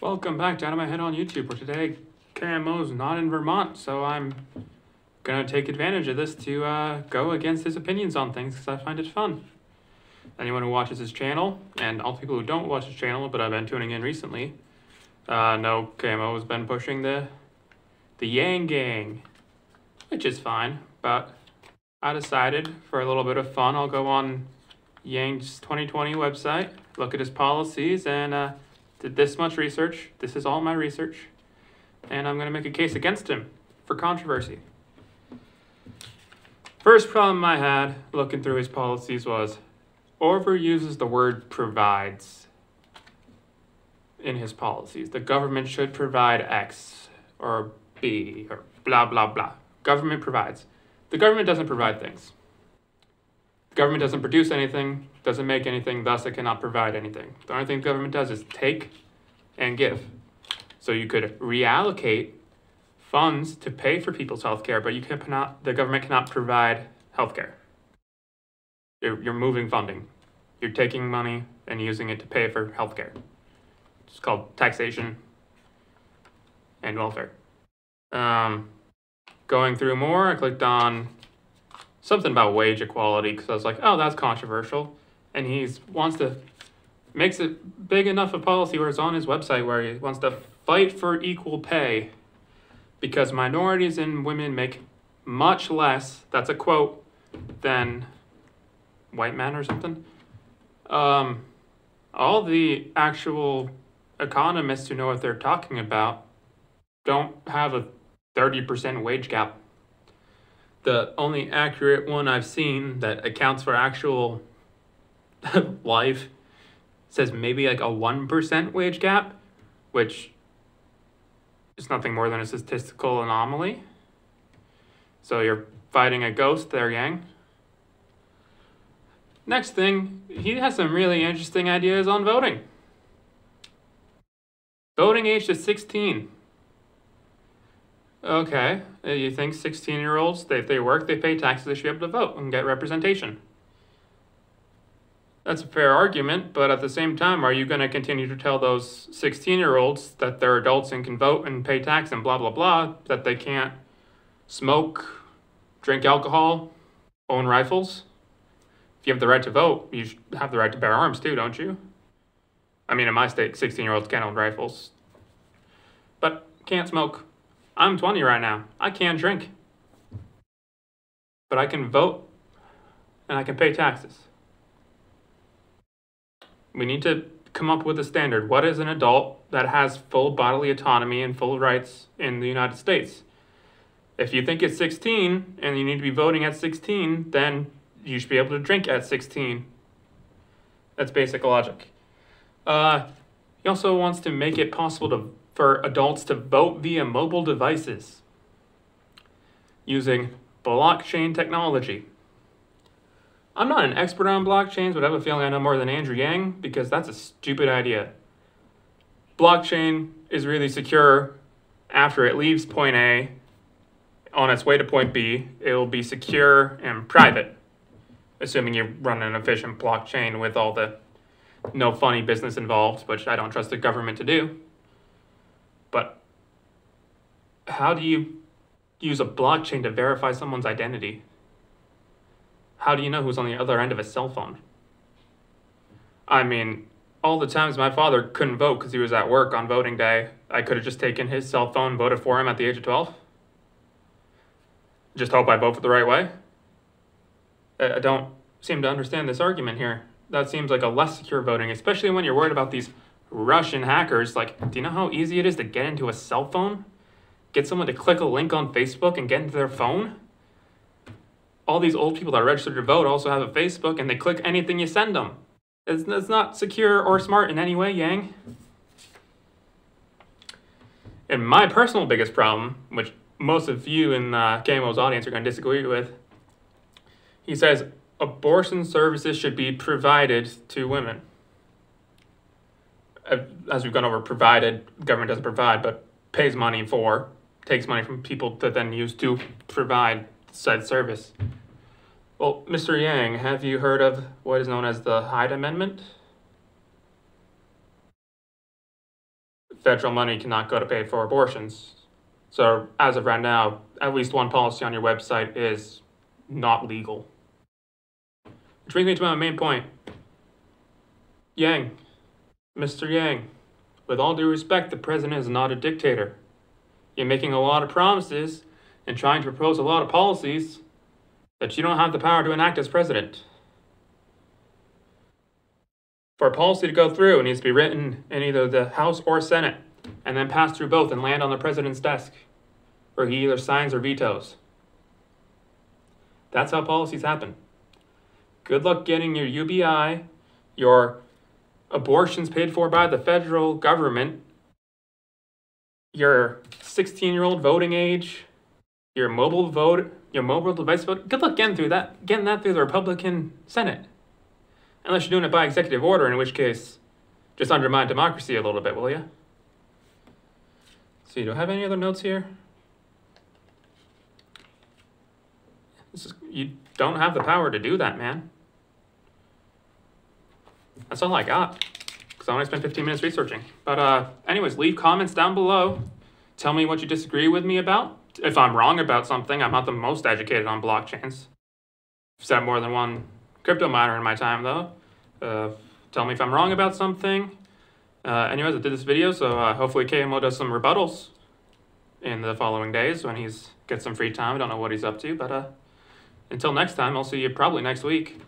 Welcome back down to my head on YouTube, where today KMO's not in Vermont, so I'm gonna take advantage of this to go against his opinions on things because I find it fun. Anyone who watches his channel, and all the people who don't watch his channel but I've been tuning in recently, know KMO has been pushing the Yang Gang, which is fine, but I decided for a little bit of fun I'll go on Yang's 2020 website, look at his policies, and did this much research. This is all my research. And I'm going to make a case against him for controversy. First problem I had looking through his policies was overuses the word provides in his policies. The government should provide X or B or blah, blah, blah. Government provides. The government doesn't provide things. The government doesn't produce anything, doesn't make anything, thus it cannot provide anything. The only thing the government does is take and give. So you could reallocate funds to pay for people's health care, but the government cannot provide health care. You're moving funding. You're taking money and using it to pay for health care. It's called taxation and welfare. Going through more, I clicked on something about wage equality because I was like, oh, that's controversial. And he makes it big enough a policy where it's on his website where he wants to fight for equal pay because minorities and women make much less, that's a quote, than white men or something. All the actual economists who know what they're talking about don't have a 30% wage gap. The only accurate one I've seen that accounts for actual life says maybe like a 1% wage gap, which is nothing more than a statistical anomaly. So you're fighting a ghost there, Yang. Next thing, he has some really interesting ideas on voting. Voting age to 16. Okay, you think 16-year-olds, if they work, they pay taxes, they should be able to vote and get representation. That's a fair argument, but at the same time, are you going to continue to tell those 16-year-olds that they're adults and can vote and pay tax and blah, blah, blah, that they can't smoke, drink alcohol, own rifles? If you have the right to vote, you should have the right to bear arms too, don't you? I mean, in my state, 16-year-olds can't own rifles, but can't smoke. I'm 20 right now. I can't drink. But I can vote and I can pay taxes. We need to come up with a standard. What is an adult that has full bodily autonomy and full rights in the United States? If you think it's 16 and you need to be voting at 16, then you should be able to drink at 16. That's basic logic. He also wants to make it possible for adults to vote via mobile devices using blockchain technology. I'm not an expert on blockchains, but I have a feeling I know more than Andrew Yang because that's a stupid idea. Blockchain is really secure after it leaves point A on its way to point B. It will be secure and private, assuming you run an efficient blockchain with all the no funny business involved, which I don't trust the government to do. But how do you use a blockchain to verify someone's identity? How do you know who's on the other end of a cell phone? I mean, all the times my father couldn't vote because he was at work on voting day, I could have just taken his cell phone and voted for him at the age of 12. Just hope I vote for the right way. I don't seem to understand this argument here. That seems like a less secure voting, especially when you're worried about these Russian hackers. Like, do you know how easy it is to get into a cell phone? Get someone to click a link on Facebook and get into their phone? All these old people that are registered to vote also have a Facebook and they click anything you send them. It's not secure or smart in any way, Yang. And my personal biggest problem, which most of you in KMO's audience are going to disagree with, he says abortion services should be provided to women. As we've gone over, provided, government doesn't provide, but pays money for, takes money from people to then use to provide said service. Well, Mr. Yang, have you heard of what is known as the Hyde Amendment? federal money cannot go to pay for abortions. So as of right now, at least one policy on your website is not legal. Which brings me to my main point. Yang, Mr. Yang, with all due respect, the president is not a dictator. You're making a lot of promises and trying to propose a lot of policies that you don't have the power to enact as president. For a policy to go through, it needs to be written in either the House or Senate, and then pass through both and land on the president's desk, where he either signs or vetoes. That's how policies happen. Good luck getting your UBI, your abortions paid for by the federal government, your 16-year-old voting age, your mobile device vote. Good luck getting that through the Republican Senate. Unless you're doing it by executive order, in which case, just undermine democracy a little bit, will you? See, do I have any other notes here? You don't have the power to do that, man. That's all I got, because I only spent 15 minutes researching. But anyways, leave comments down below. Tell me what you disagree with me about. If I'm wrong about something, I'm not the most educated on blockchains. I've set more than one crypto miner in my time, though. Tell me if I'm wrong about something. Anyways, I did this video, so hopefully KMO does some rebuttals in the following days when he's got some free time. I don't know what he's up to, but until next time, I'll see you probably next week.